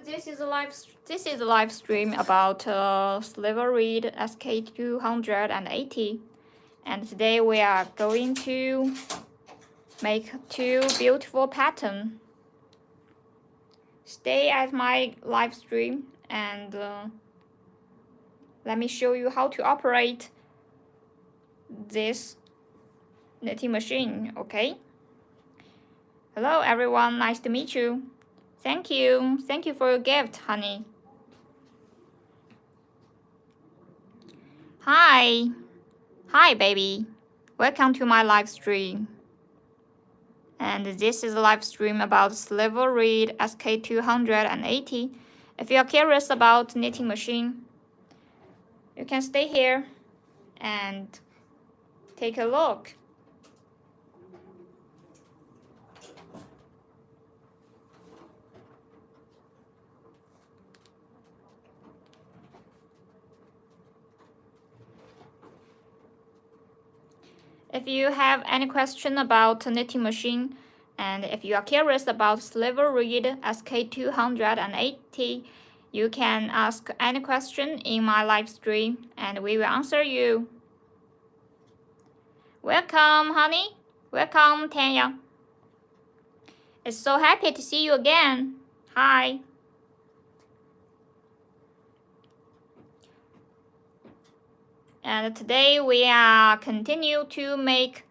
this is a live stream about Sliver Reed SK280, and today we are going to make two beautiful patterns. Stay at my live stream and let me show you how to operate this knitting machine. Okay. Hello everyone, nice to meet you. Thank you for your gift, honey. Hi baby, welcome to my live stream. And this is a live stream about Sliver Reed SK280. If you are curious about knitting machine, you can stay here and take a look. If you have any question about knitting machine, and if you are curious about Sliver Reed SK280, you can ask any question in my live stream and we will answer you. Welcome, honey. Welcome, Tanya. It's so happy to see you again. Hi. And today we are continue to make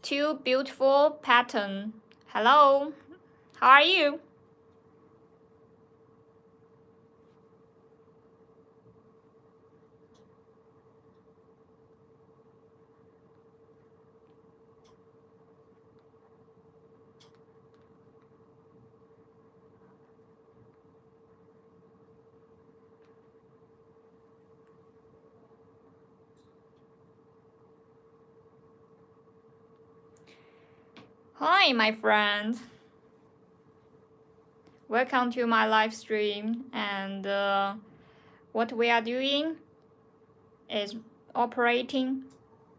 two beautiful patterns. Hello, how are you? Hi, my friend. Welcome to my live stream. And what we are doing is operating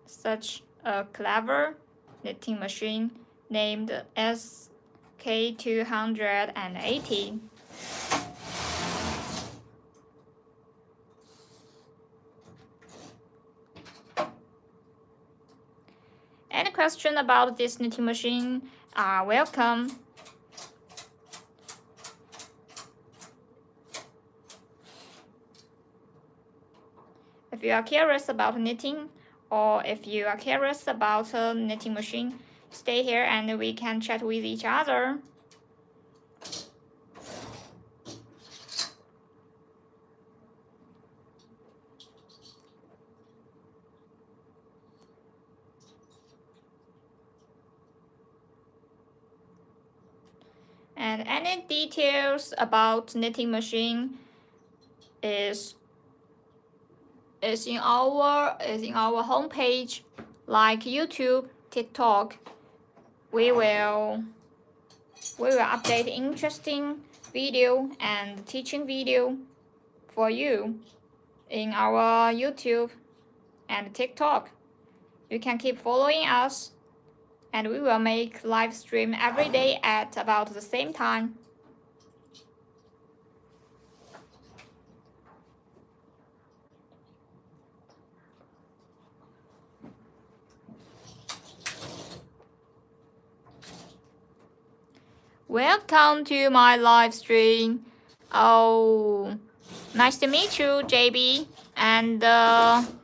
such a clever knitting machine named SK280. Any question about this knitting machine are welcome. If you are curious about knitting, or if you are curious about a knitting machine, stay here and we can chat with each other. And any details about knitting machine is in our homepage, like YouTube, TikTok. We will update interesting video and teaching video for you in our YouTube and TikTok. You can keep following us, and we will make live stream every day at about the same time. Welcome to my live stream. Oh, nice to meet you, JB. And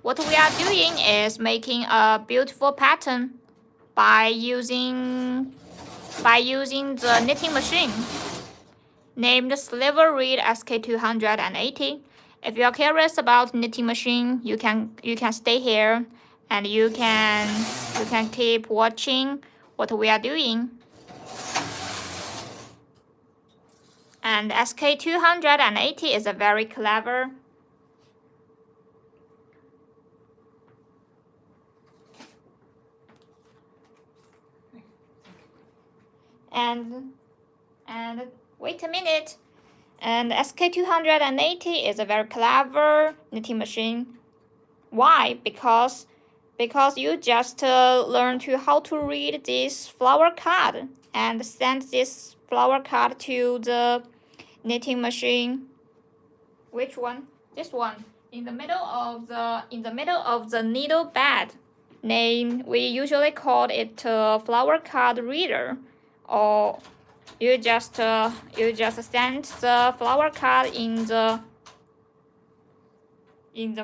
what we are doing is making a beautiful pattern by using the knitting machine named Sliver Reed SK280. If you are curious about knitting machine, you can stay here and you can keep watching what we are doing. And SK280 is a very clever and wait a minute. And SK280 is a very clever knitting machine. Why? Because you just learn how to read this flower card and send this flower card to the knitting machine. Which one? This one. In the middle of the needle bed. Name, we usually call it flower card reader, or you just send the flower card in the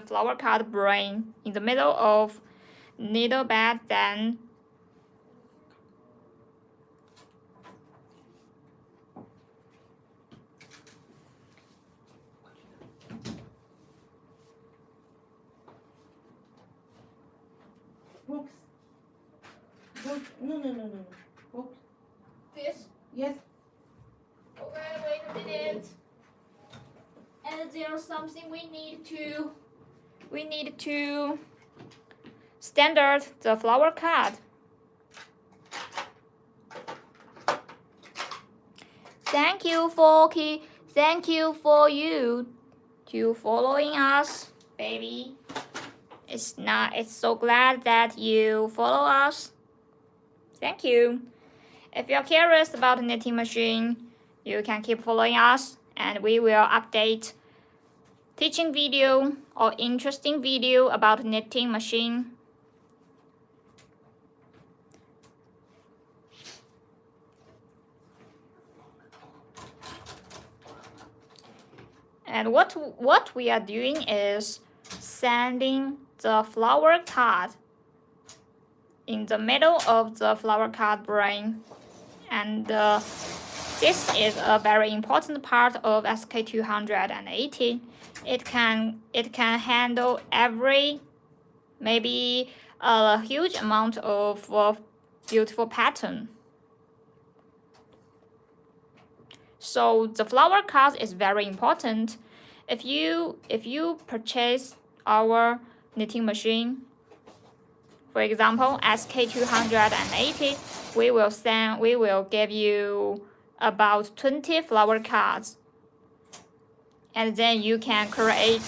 flower card brain in the middle of needle bed. Then Books. Books. No. Books. this. Yes. Okay, wait a minute. And there's something we need to standard the flower card. Thank you for you to following us, baby. It's so glad that you follow us. Thank you. If you're curious about knitting machine, you can keep following us, and we will update teaching video or interesting video about knitting machine. And what we are doing is sending the flower card in the middle of the flower card brain, and this is a very important part of SK280. It can handle maybe a huge amount of beautiful pattern. So the flower card is very important. If you purchase our knitting machine, for example, SK280, we will give you about 20 flower cards, and then you can create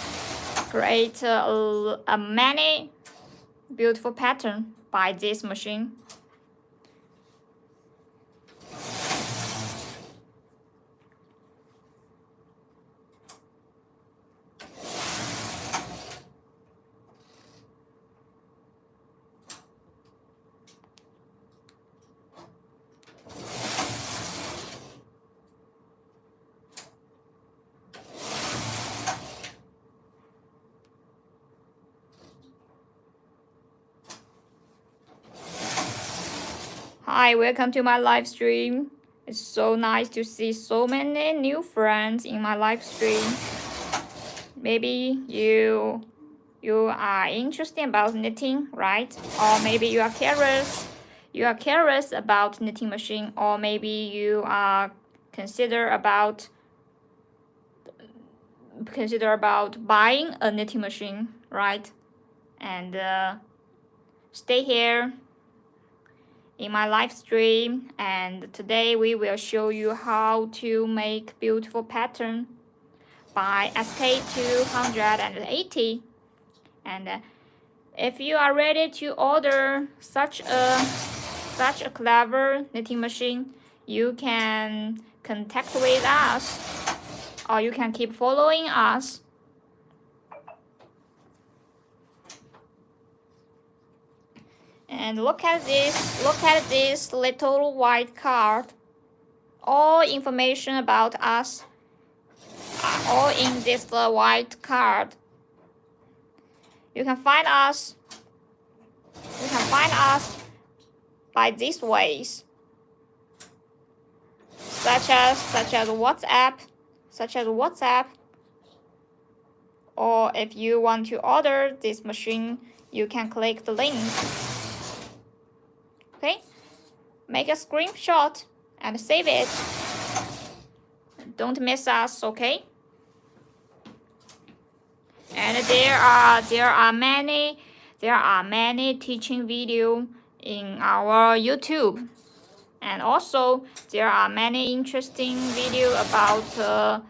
a many beautiful pattern by this machine. Hi, welcome to my live stream. It's so nice to see so many new friends in my live stream. Maybe you are interested about knitting, right? Or maybe you are curious about knitting machine, or maybe you are consider about buying a knitting machine, right? And stay here in my live stream, and today we will show you how to make beautiful pattern by SK280. And if you are ready to order such a clever knitting machine, you can contact with us, or you can keep following us. And look at this little white card. All information about us are all in this white card. You can find us by these ways, such as WhatsApp, or if you want to order this machine, you can click the link. Okay, make a screenshot and save it. Don't miss us, okay? And there are many teaching video in our YouTube, and also there are many interesting video about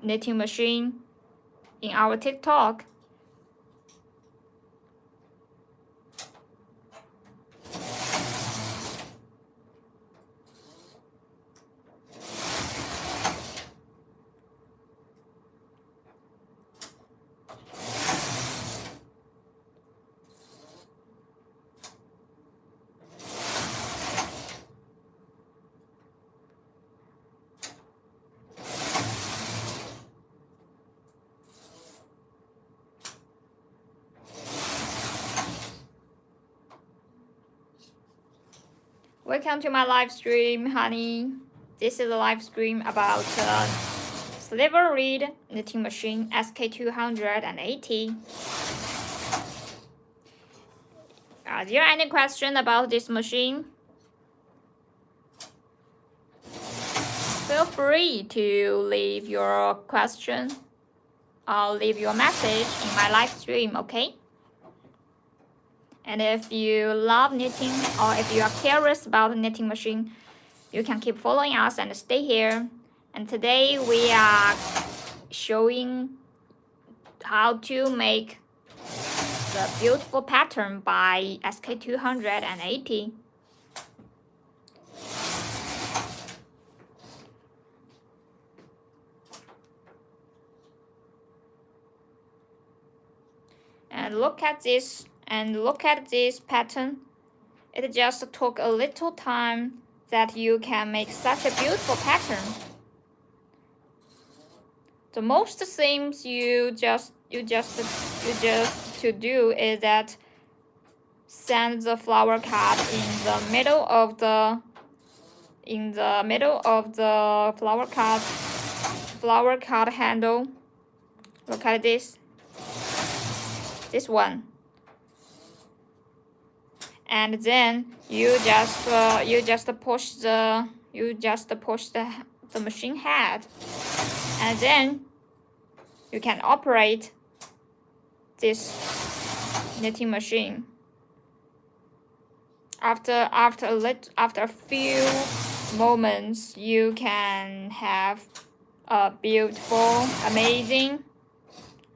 knitting machine in our TikTok. Welcome to my live stream, honey. This is a live stream about sliver reed knitting machine SK280. Are there any question about this machine? Feel free to leave your question or leave your message in my live stream, okay? And if you love knitting or if you are curious about knitting machine, you can keep following us and stay here. And today we are showing how to make the beautiful pattern by SK280. And look at this, and look at this pattern. It just took a little time that you can make such a beautiful pattern. The most things you just to do is that send the flower card in the middle of the flower card handle. Look at this one, and then you just push the machine head, and then you can operate this knitting machine. After a few moments, you can have a beautiful, amazing,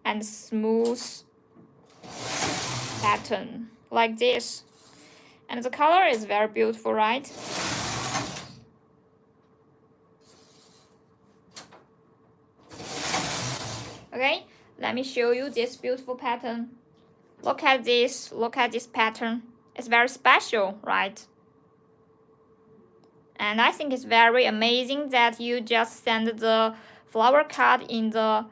and smooth pattern like this. And the color is very beautiful, right? Okay, let me show you this beautiful pattern. Look at this pattern. It's very special, right? And I think it's very amazing that you just send the flower card in the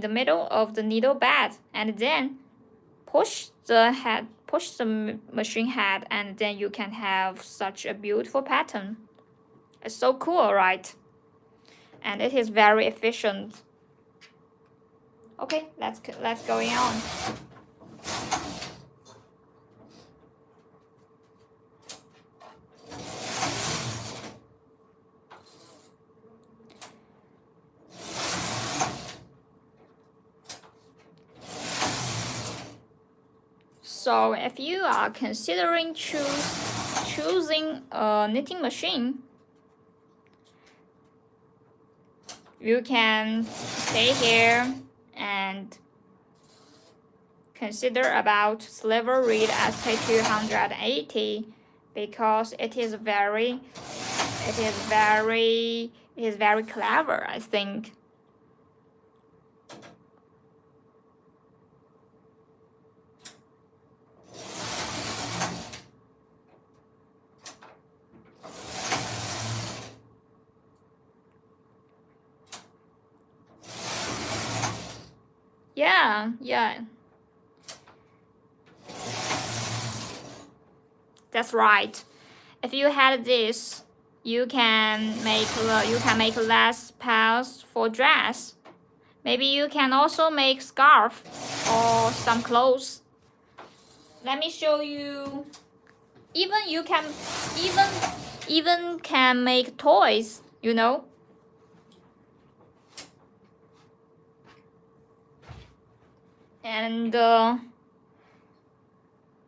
middle of the needle bed, and then push the machine head, and then you can have such a beautiful pattern. It's so cool, right? And it is very efficient. Okay, let's going on. So if you are considering choosing a knitting machine, you can stay here and consider about sliver reed SK280 because it is very clever, I think. Yeah. That's right. If you had this, you can make less pairs for dress. Maybe you can also make scarf or some clothes. Let me show you. Even you can can make toys, you know. And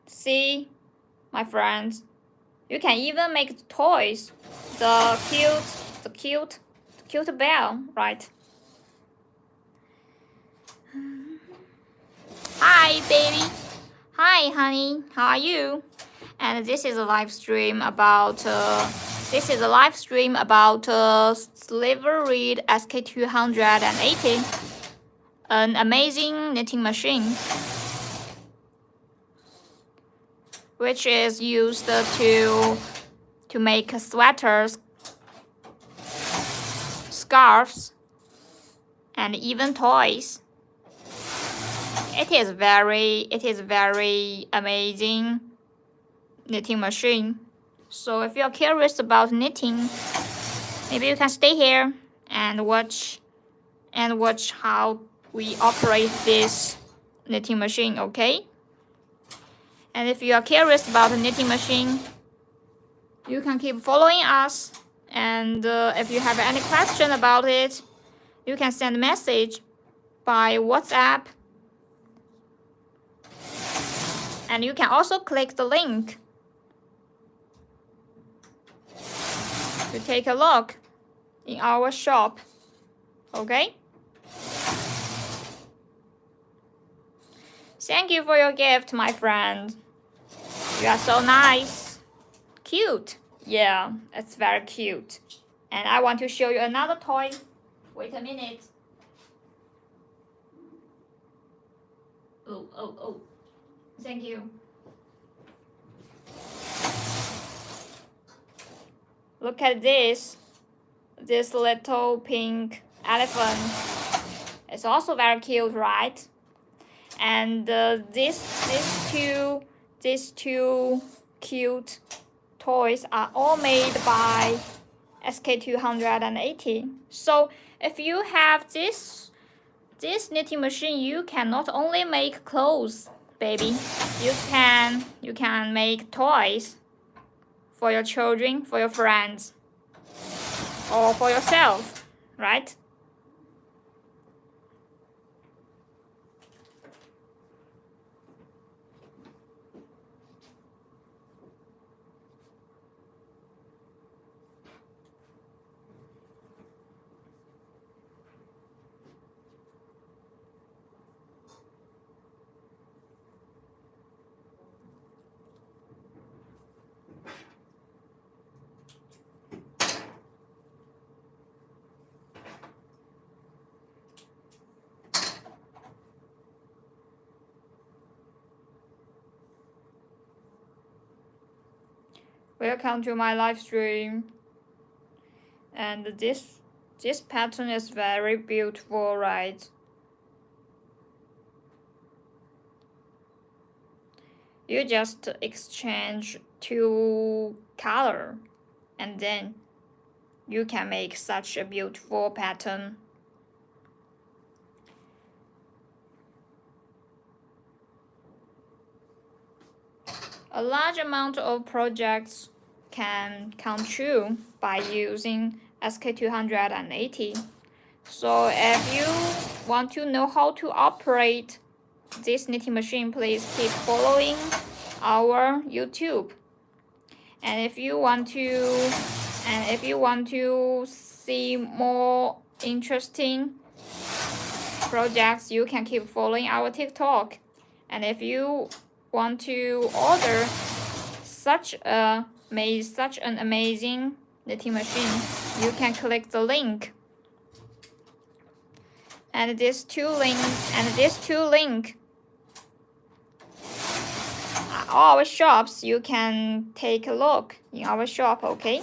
see, my friends, you can even make toys. The cute bell, right? Hi, baby. Hi, honey. How are you? And this is a live stream about sliver reed SK280, an amazing knitting machine, which is used to make sweaters, scarves, and even toys. It is very amazing knitting machine. So if you're curious about knitting, maybe you can stay here and watch how we operate this knitting machine, okay? And if you are curious about the knitting machine, you can keep following us. And if you have any question about it, you can send a message by WhatsApp. And you can also click the link to take a look in our shop, okay? Thank you for your gift, my friend. You are so nice. Cute. Yeah, it's very cute. And I want to show you another toy. Wait a minute. Oh. Thank you. Look at this. This little pink elephant. It's also very cute, right? And these two cute toys are all made by SK280. So if you have this knitting machine, you can not only make clothes, baby. You can make toys for your children, for your friends, or for yourself, right? Welcome to my live stream. And this pattern is very beautiful, right? You just exchange two color and then you can make such a beautiful pattern. A large amount of projects can come true by using SK280. So if you want to know how to operate this knitting machine, please keep following our YouTube. And if you want to see more interesting projects, you can keep following our TikTok. And if you want to order such an amazing knitting machine, you can click the link. And these two links are our shops. You can take a look in our shop, okay?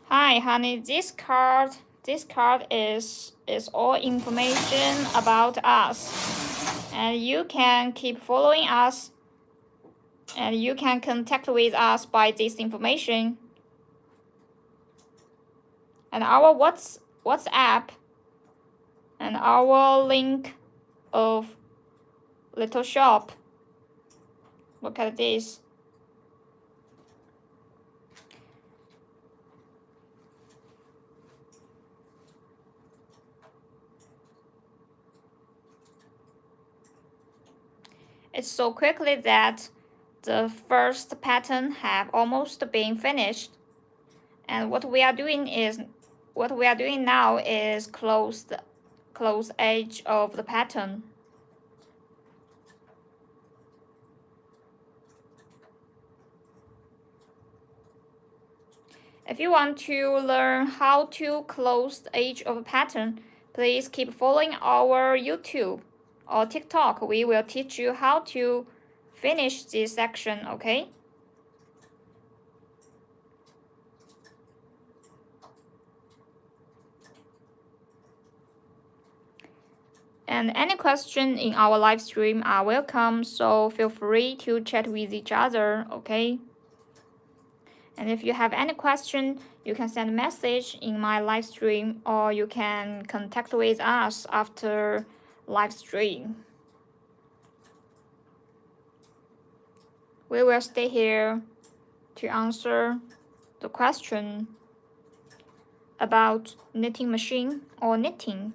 Hi, honey. This card is all information about us, and you can keep following us, and you can contact with us by this information. And our WhatsApp, and our link of little shop. Look at this. It's so quickly that the first pattern have almost been finished. And what we are doing is what we are doing now is close edge of the pattern. If you want to learn how to close the edge of a pattern, please keep following our YouTube or TikTok. We will teach you how to finish this section, okay? And any question in our live stream are welcome, so feel free to chat with each other, okay? And if you have any question, you can send a message in my live stream, or you can contact with us after live stream. We will stay here to answer the question about knitting machine or knitting.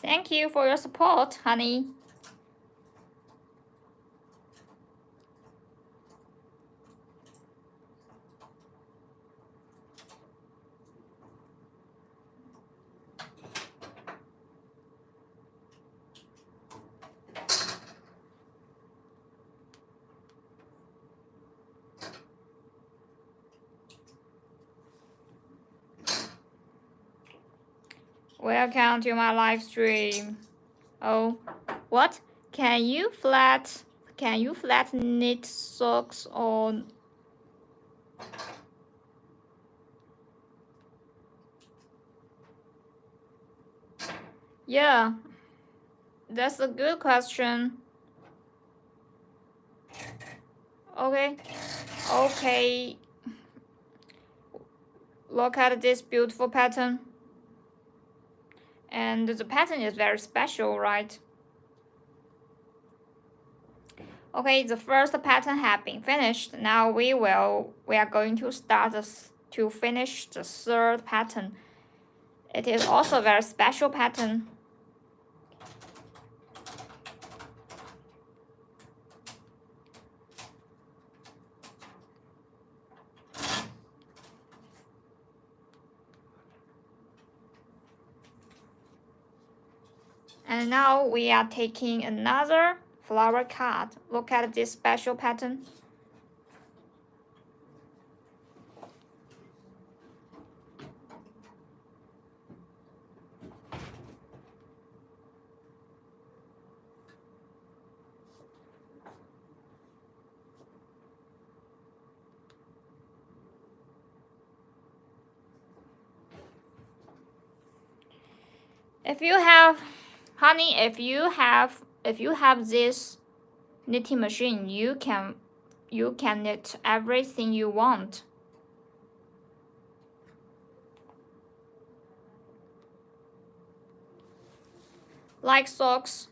Thank you for your support, honey. Welcome to my live stream. Oh, what? Can you flat knit socks on? Yeah, that's a good question. Okay. Look at this beautiful pattern. And the pattern is very special, right? Okay, the first pattern has been finished. Now we are going to start to finish the third pattern. It is also a very special pattern. And now we are taking another flower card. Look at this special pattern. If you have, honey, if you have this knitting machine, you can knit everything you want. Like socks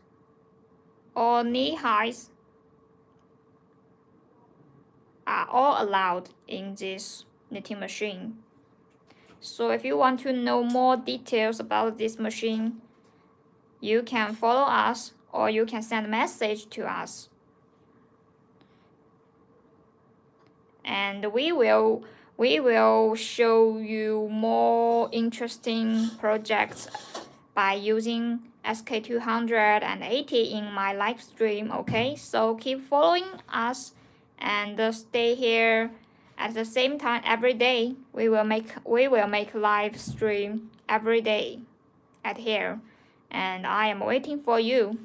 or knee highs are all allowed in this knitting machine. So if you want to know more details about this machine, you can follow us or you can send a message to us. and we will show you more interesting projects by using SK280 in my live stream. Okay, so keep following us and stay here at the same time every day. We will make live stream every day at here, and I am waiting for you.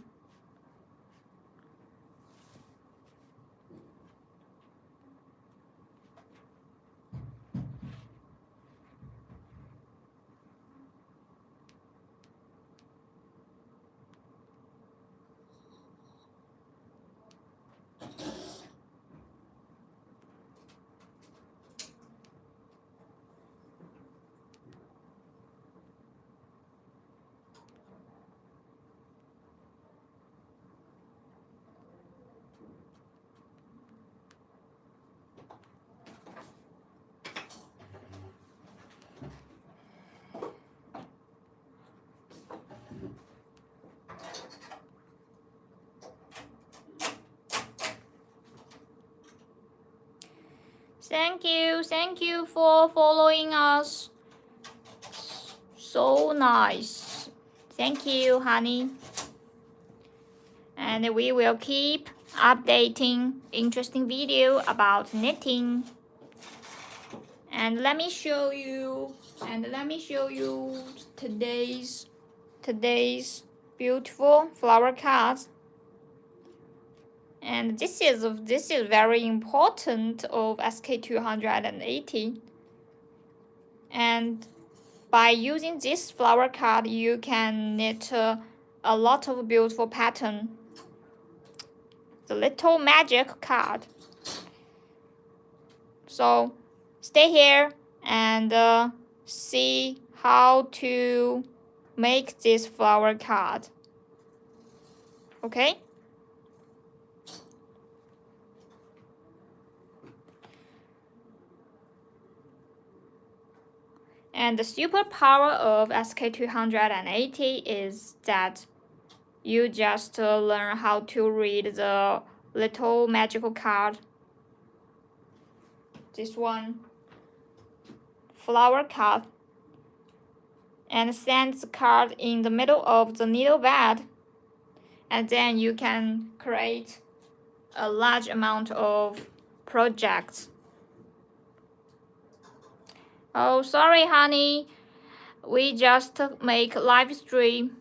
Thank you for following us. So nice. Thank you, honey. And we will keep updating interesting video about knitting. And let me show you today's beautiful flower cards. And this is very important of SK280. And by using this flower card, you can knit a lot of beautiful pattern. The little magic card. So stay here and see how to make this flower card. Okay? And the superpower of SK280 is that you just learn how to read the little magical card. This one, flower card, and send the card in the middle of the needle bed, and then you can create a large amount of projects. Oh, sorry, honey. We just make live stream.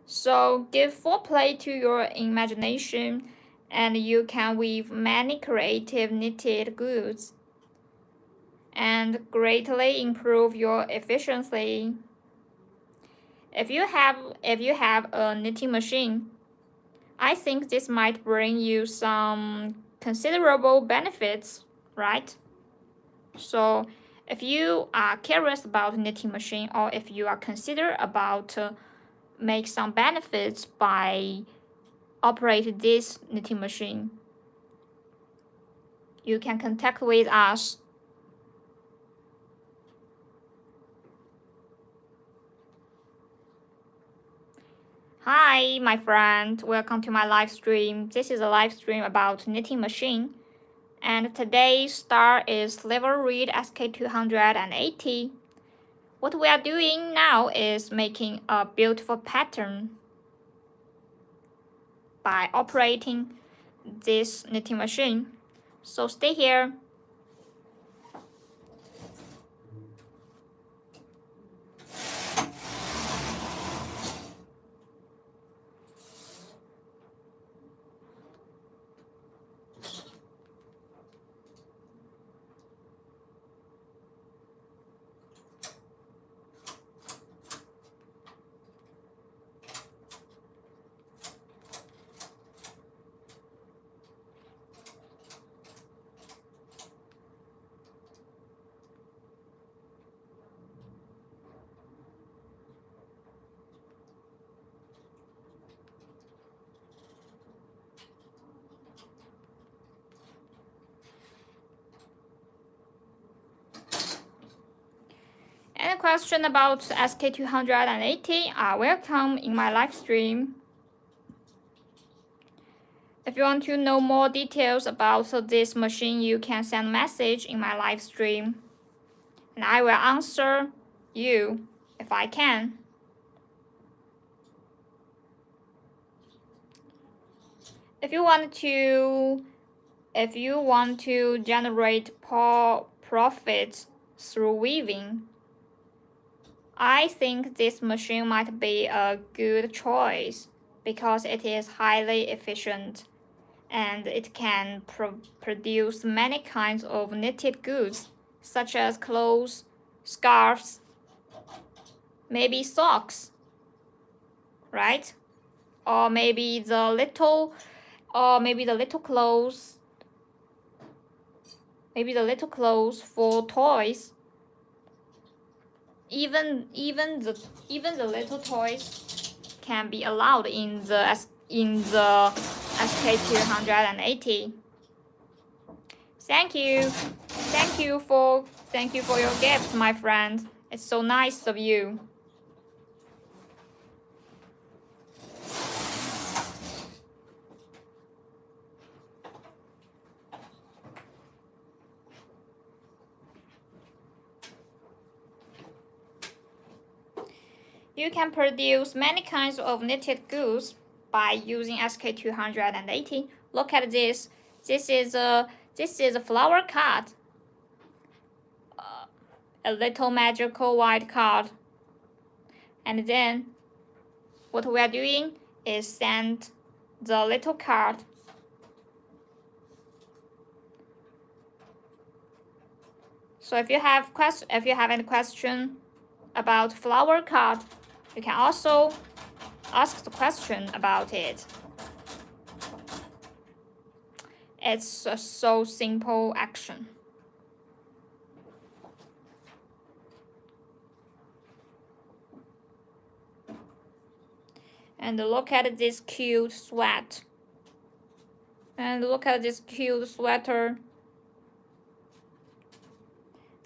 So give full play to your imagination, and you can weave many creative knitted goods and greatly improve your efficiency. If you have a knitting machine, I think this might bring you some considerable benefits, right? So if you are curious about knitting machine, or if you are consider about make some benefits by operating this knitting machine, you can contact with us. Hi, my friend. Welcome to my live stream. This is a live stream about knitting machine. And today's star is Level Read SK280. What we are doing now is making a beautiful pattern by operating this knitting machine. So stay here. question about SK280 are welcome in my live stream. If you want to know more details about this machine, you can send a message in my live stream, and I will answer you if I can. If you want to generate profits through weaving, I think this machine might be a good choice because it is highly efficient and it can produce many kinds of knitted goods, such as clothes, scarves, maybe socks, right? Or maybe the little clothes, for toys. Even the little toys can be allowed in the SK280. Thank you for your gift, my friend. It's so nice of you. You can produce many kinds of knitted goods by using SK280. Look at this. This is a flower card. A little magical white card. And then what we are doing is send the little card. So if you have any question about flower card, you can also ask the question about it. It's a so simple action. And look at this cute sweat. And look at this cute sweater.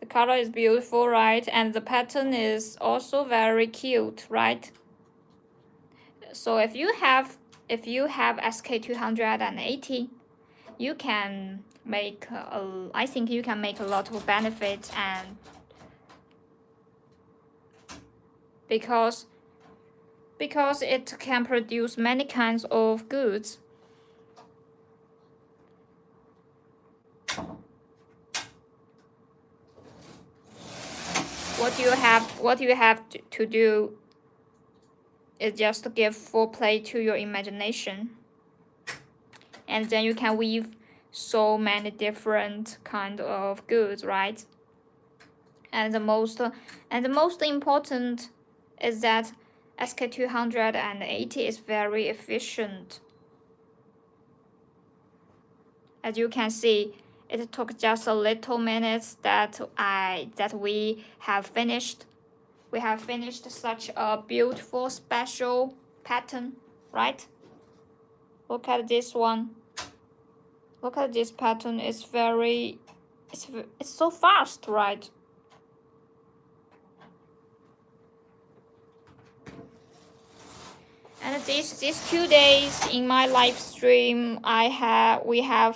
The color is beautiful, right? And the pattern is also very cute, right? So if you have SK280, you can make I think you can make a lot of benefits, and because it can produce many kinds of goods. What you have to do is just to give full play to your imagination, and then you can weave so many different kind of goods, right? And the most important is that SK280 is very efficient. As you can see, it took just a little minutes that we have finished. We have finished such a beautiful special pattern, right? Look at this one. Look at this pattern. It's so fast, right? And these 2 days in my live stream, we have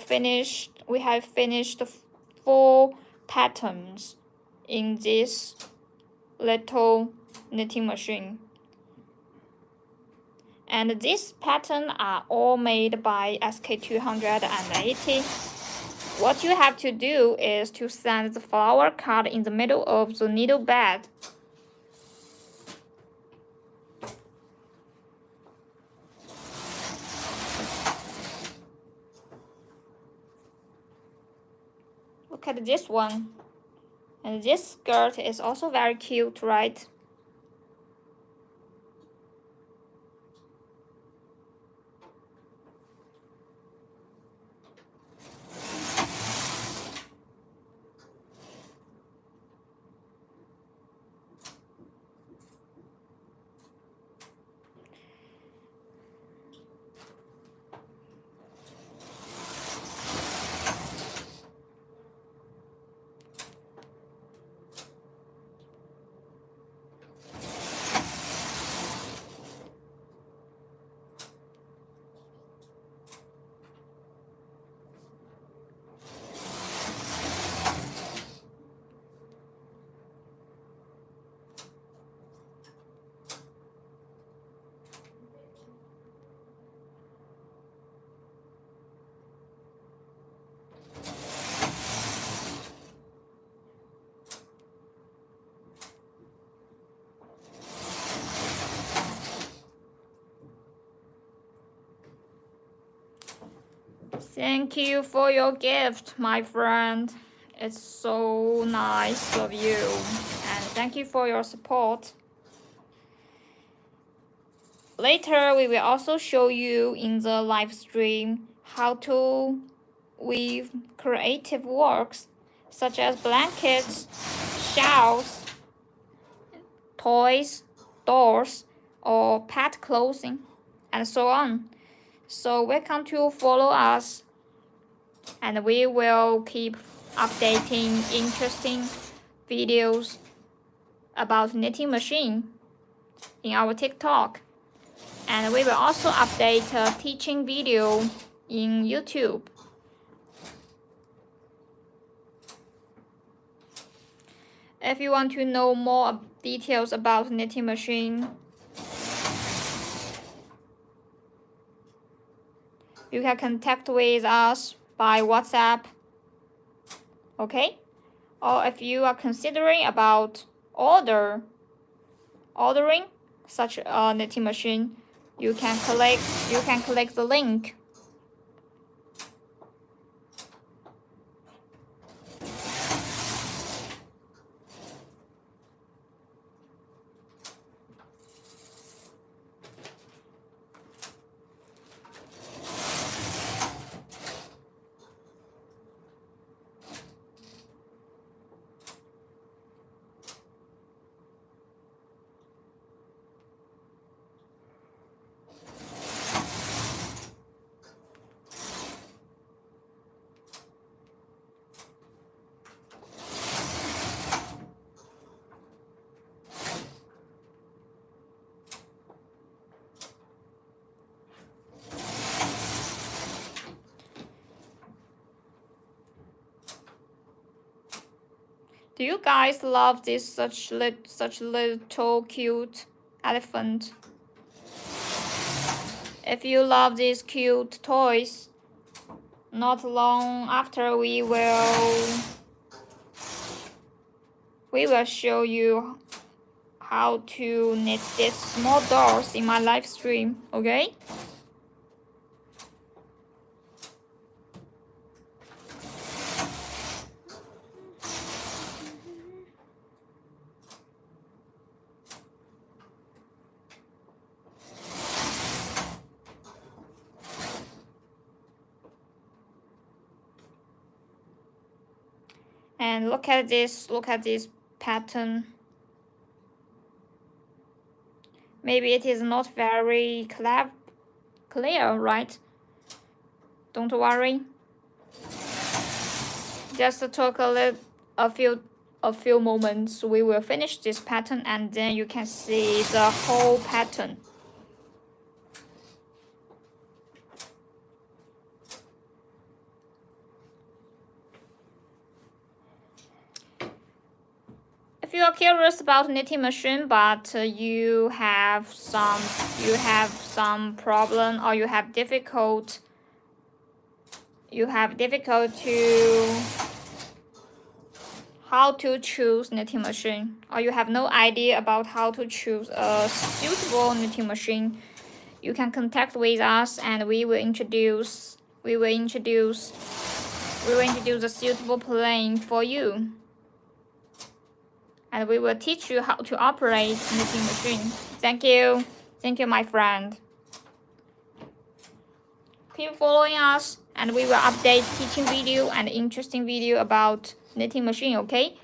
finished 4 patterns in this little knitting machine. And these patterns are all made by SK280. What you have to do is to send the flower card in the middle of the needle bed. Look at this one. And this skirt is also very cute, right? Thank you for your gift, my friend. It's so nice of you. And thank you for your support. Later, we will also show you in the live stream how to weave creative works such as blankets, shelves, toys, doors, or pet clothing, and so on. So welcome to follow us, and we will keep updating interesting videos about knitting machine in our TikTok. And we will also update a teaching video in YouTube. If you want to know more details about knitting machine, you can contact with us by WhatsApp, okay? Or if you are considering about ordering such a knitting machine, you can click the link. Do you guys love this such little cute elephant? If you love these cute toys, not long after we will show you how to knit these small dolls in my live stream, okay? And look at this pattern. Maybe it is not very clear, right? Don't worry. Just took a few moments. We will finish this pattern and then you can see the whole pattern. If you are curious about knitting machine, but you have some problem or you have difficult to how to choose knitting machine, or you have no idea about how to choose a suitable knitting machine, you can contact with us and we will introduce a suitable plan for you. And we will teach you how to operate knitting machine. Thank you, my friend. Keep following us, and we will update teaching video and interesting video about knitting machine, okay?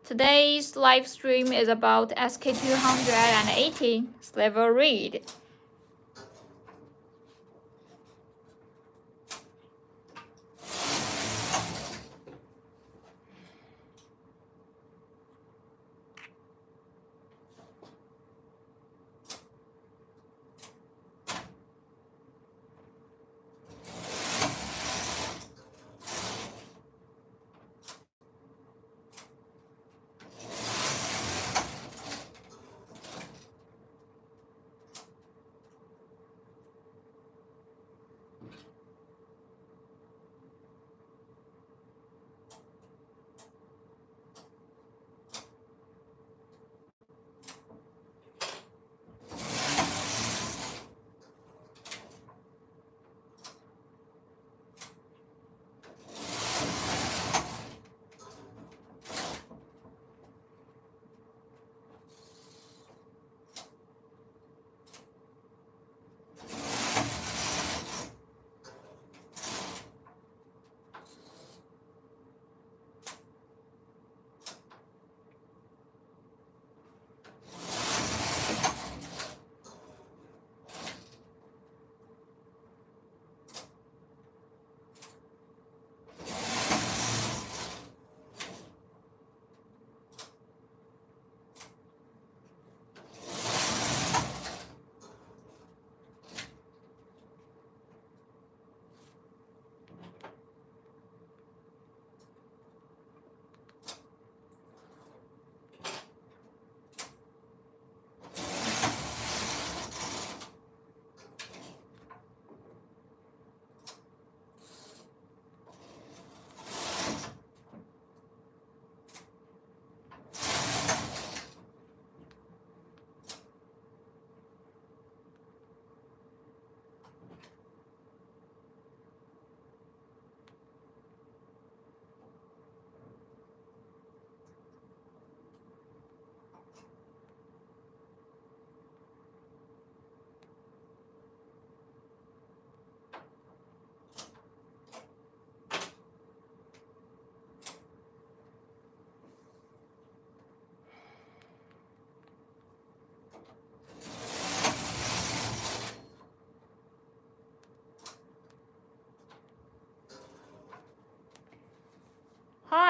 Today's live stream is about SK280 Sliver Reed.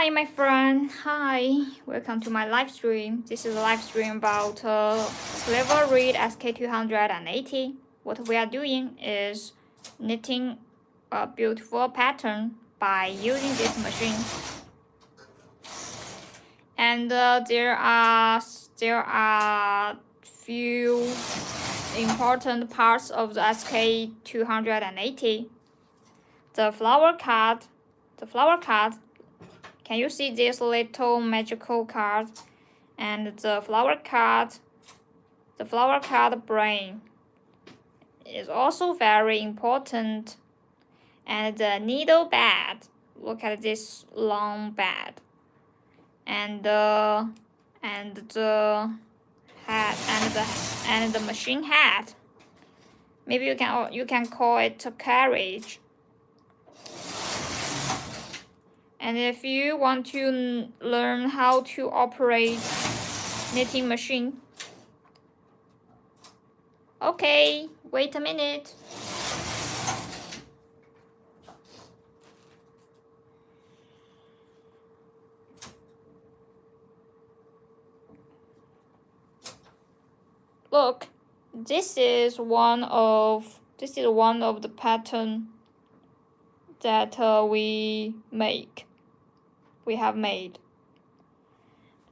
Hi, my friend. Hi, welcome to my live stream. This is a live stream about Sliver Reed SK280. What we are doing is knitting a beautiful pattern by using this machine. And there are few important parts of the SK280. The flower card. Can you see this little magical card? And the flower card brain is also very important. And the needle bed. Look at this long bed. And the hat and the machine hat. Maybe you can call it a carriage. And if you want to learn how to operate knitting machine, okay, wait a minute. Look, this is one of the pattern that we have made,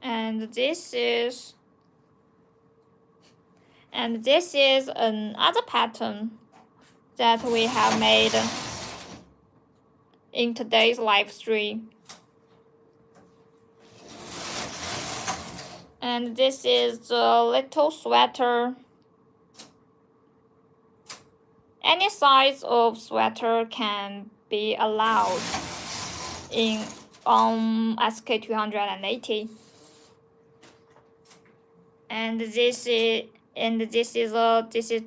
and this is another pattern that we have made in today's live stream. And this is the little sweater. Any size of sweater can be allowed on SK280. And this is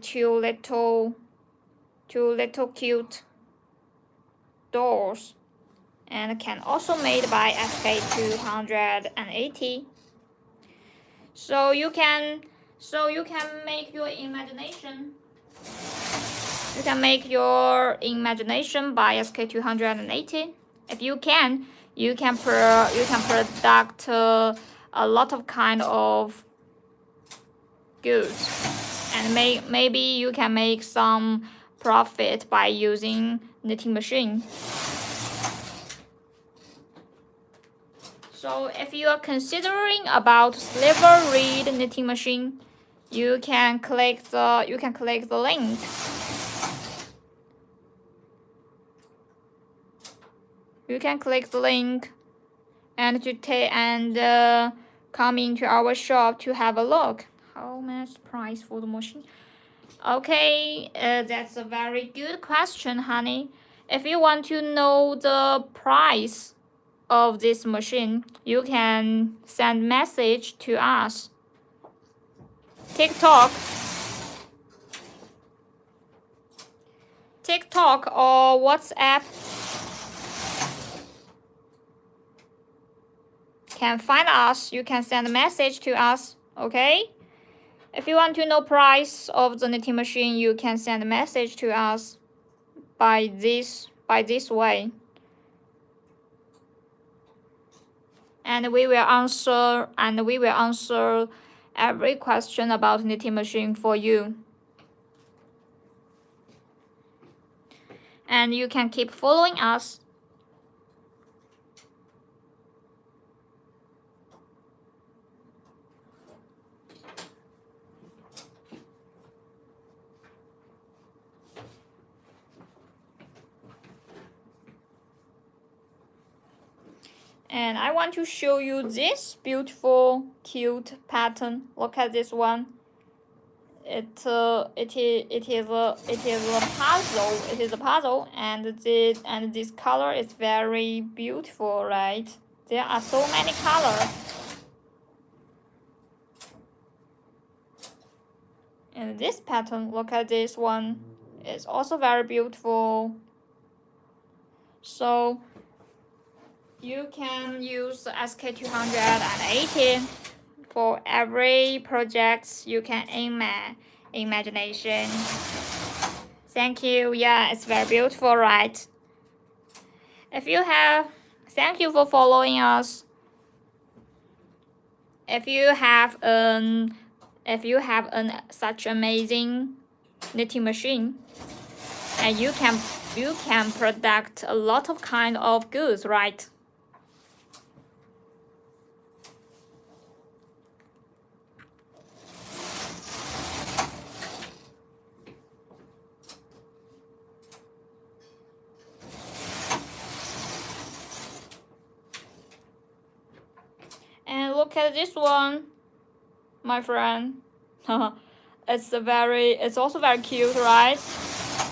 two little cute dolls, and can also made by SK280. So you can make your imagination. You can make your imagination by SK280. If you can, you can product a lot of kind of goods, and maybe you can make some profit by using knitting machine. So if you are considering about Sliver Reed knitting machine, you can click the link. You can click the link and come into our shop to have a look. How much price for the machine? Okay, that's a very good question, honey. If you want to know the price of this machine, you can send message to us. TikTok or WhatsApp. Can find us. You can send a message to us. Okay. If you want to know price of the knitting machine, you can send a message to us by this way. And we will answer every question about knitting machine for you. And you can keep following us. And I want to show you this beautiful, cute pattern. Look at this one. It is a puzzle. It is a puzzle, and this color is very beautiful, right? There are so many colors. And this pattern, look at this one. It's also very beautiful. So you can use the SK280 for every project you can imagination. Thank you. Yeah, it's very beautiful, right? If you have Thank you for following us. If you have such amazing knitting machine, and you can product a lot of kind of goods, right? And look at this one, my friend. It's also very cute, right?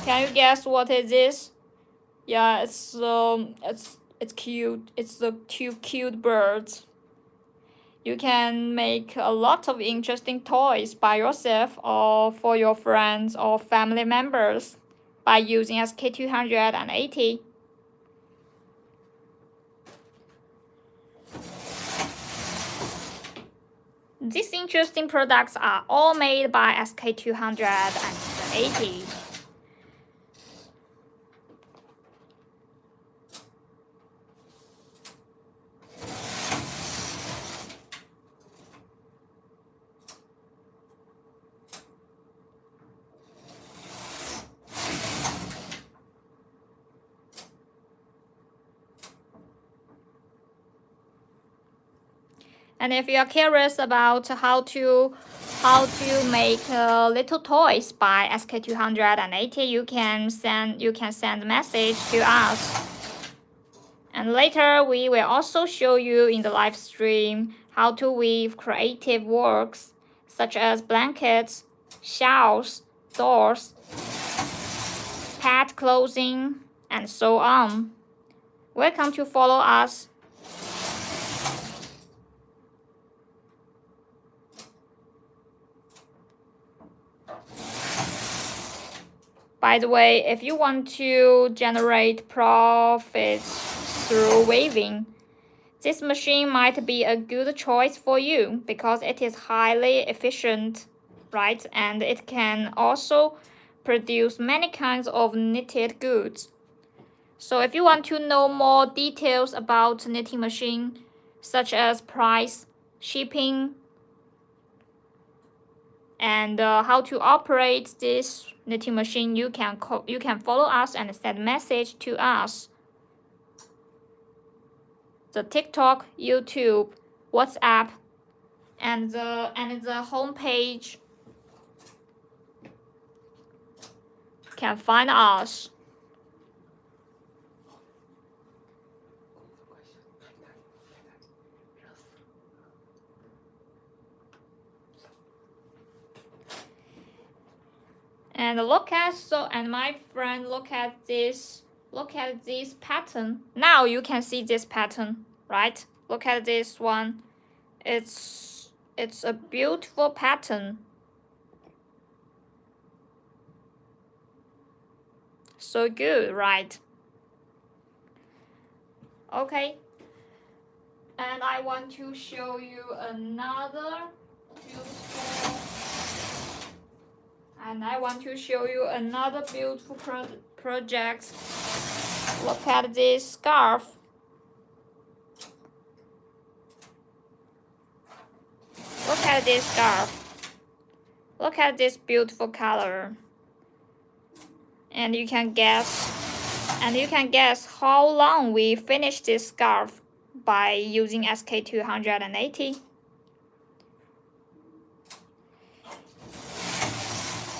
Can you guess what is this? Yeah, it's cute. It's the two cute birds. You can make a lot of interesting toys by yourself or for your friends or family members by using SK280. These interesting products are all made by SK280. And if you are curious about how to make little toys by SK280, you can send a message to us. And later we will also show you in the live stream how to weave creative works such as blankets, shawls, doors, pet clothing, and so on. Welcome to follow us. By the way, if you want to generate profits through weaving, this machine might be a good choice for you because it is highly efficient, right? And it can also produce many kinds of knitted goods. So if you want to know more details about knitting machine, such as price, shipping, and how to operate this knitting machine, you can follow us and send a message to us. The TikTok, YouTube, WhatsApp, and the homepage can find us. And my friend, look at this pattern. Now you can see this pattern, right? Look at this one. It's a beautiful pattern. So good, right? Okay. And I want to show you another beautiful project. Look at this scarf. Look at this scarf. Look at this beautiful color. And you can guess how long we finished this scarf by using SK280.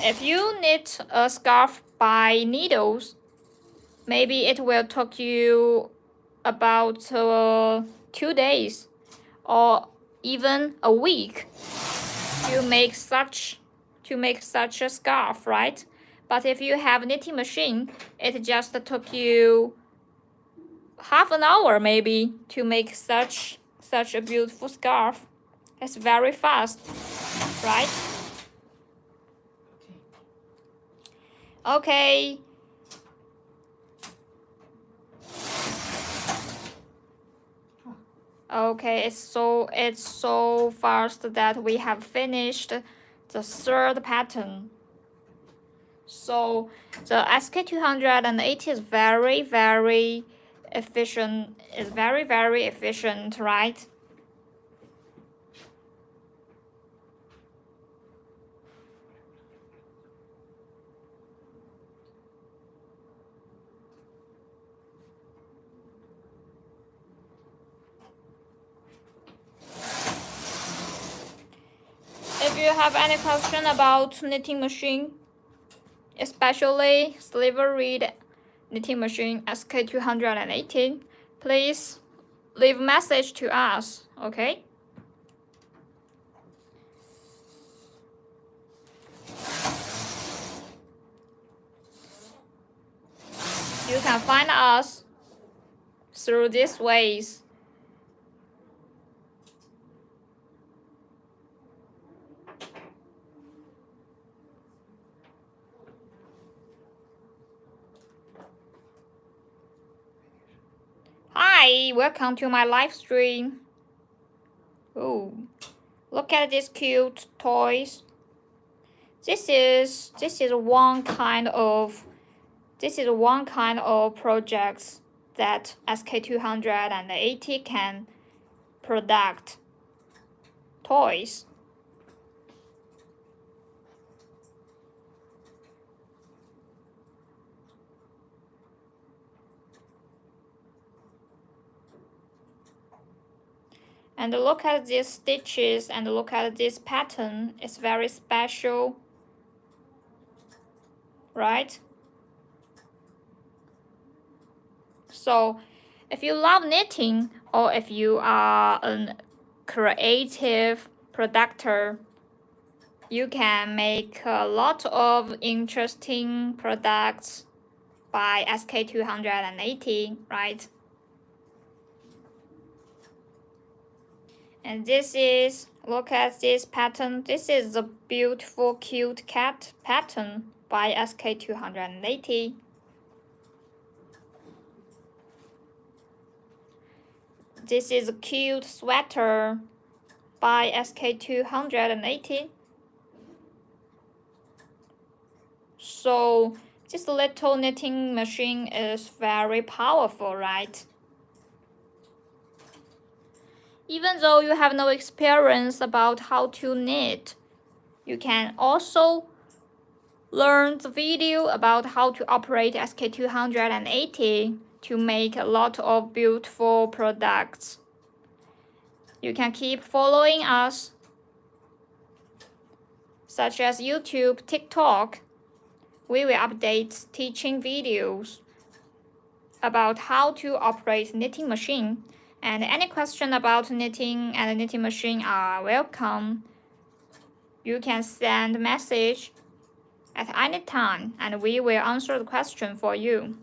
If you knit a scarf by needles, maybe it will take you about 2 days or even a week to make such a scarf, right? But if you have a knitting machine, it just took you half an hour maybe to make such a beautiful scarf. It's very fast, right? Okay. Okay, it's so fast that we have finished the third pattern. So the SK280 is very efficient. It's very, very efficient, right? If you have any question about knitting machine, especially sliver reed knitting machine SK218, please leave message to us, okay? You can find us through these ways. Hi, welcome to my live stream. Oh, look at these cute toys. This is one kind of projects that SK280 can product toys. And look at these stitches and look at this pattern. It's very special, right? So if you love knitting or if you are a creative producer, you can make a lot of interesting products by SK280, right? And this is, look at this pattern. This is a beautiful cute cat pattern by SK280. This is a cute sweater by SK280. So this little knitting machine is very powerful, right? Even though you have no experience about how to knit, you can also learn the video about how to operate SK280 to make a lot of beautiful products. You can keep following us, such as YouTube, TikTok. We will update teaching videos about how to operate knitting machine. And any question about knitting and knitting machine are welcome. You can send a message at any time and we will answer the question for you.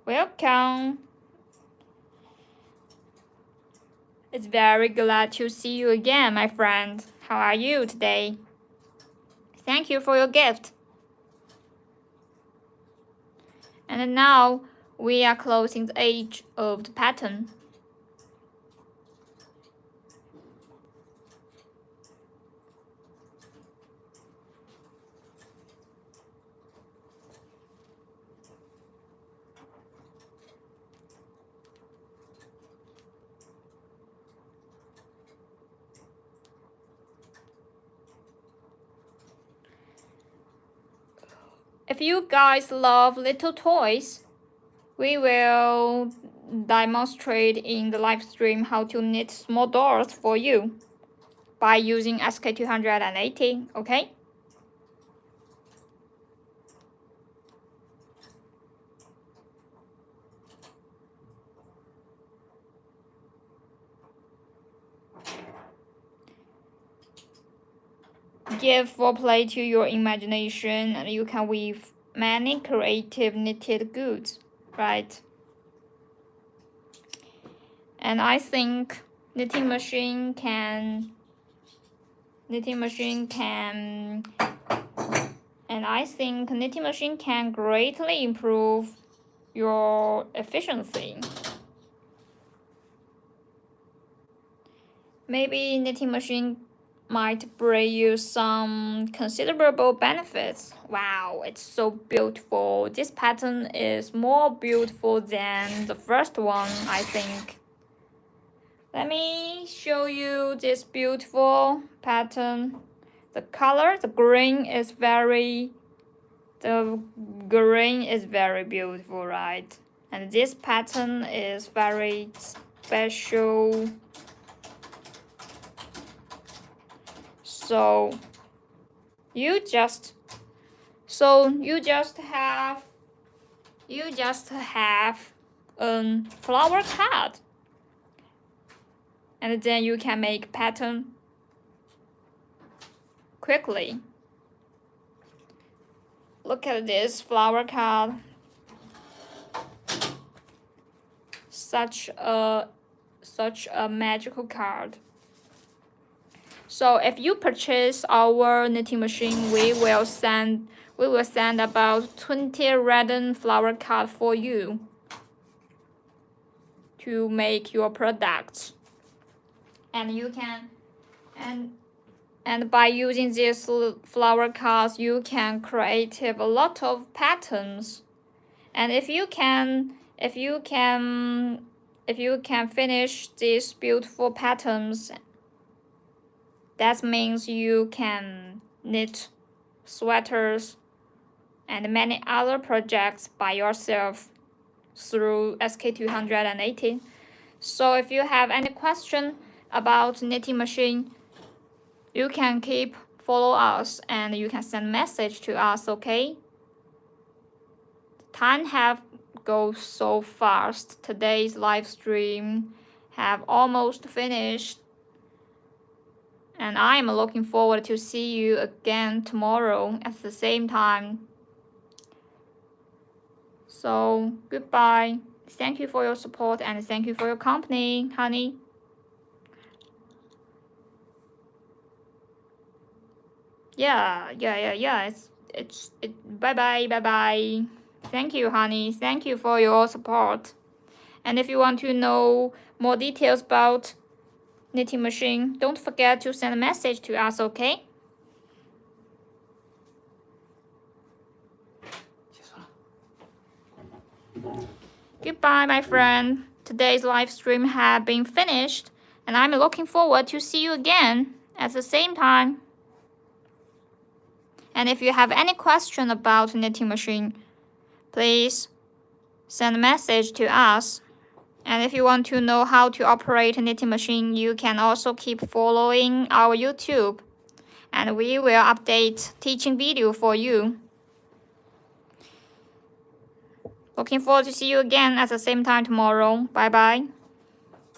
Welcome. It's very glad to see you again, my friend. How are you today? Thank you for your gift. And now we are closing the edge of the pattern. If you guys love little toys, we will demonstrate in the live stream how to knit small dolls for you by using SK280, okay? Give full play to your imagination and you can weave many creative knitted goods, right? And I think knitting machine can greatly improve your efficiency. Maybe knitting machine might bring you some considerable benefits. Wow, it's so beautiful. This pattern is more beautiful than the first one, I think. Let me show you this beautiful pattern. The color, the green is very beautiful, right? And this pattern is very special. So you just have a flower card, and then you can make pattern quickly. Look at this flower card. Such a magical card. So if you purchase our knitting machine, we will send about 20 random flower cards for you to make your product. And you can and by using these flower cards, you can create a lot of patterns. And if you can finish these beautiful patterns, that means you can knit sweaters and many other projects by yourself through SK218. So if you have any question about knitting machine, you can keep follow us and you can send message to us, okay? Time have go so fast. Today's live stream have almost finished. And I'm looking forward to see you again tomorrow at the same time. So goodbye. Thank you for your support and thank you for your company, honey. Yeah. It's bye. Thank you, honey. Thank you for your support. And if you want to know more details about knitting machine, don't forget to send a message to us, okay? Goodbye, my friend. Today's live stream has been finished, and I'm looking forward to see you again at the same time. And if you have any question about knitting machine, please send a message to us. And if you want to know how to operate a knitting machine, you can also keep following our YouTube, and we will update teaching video for you. Looking forward to see you again at the same time tomorrow. Bye bye.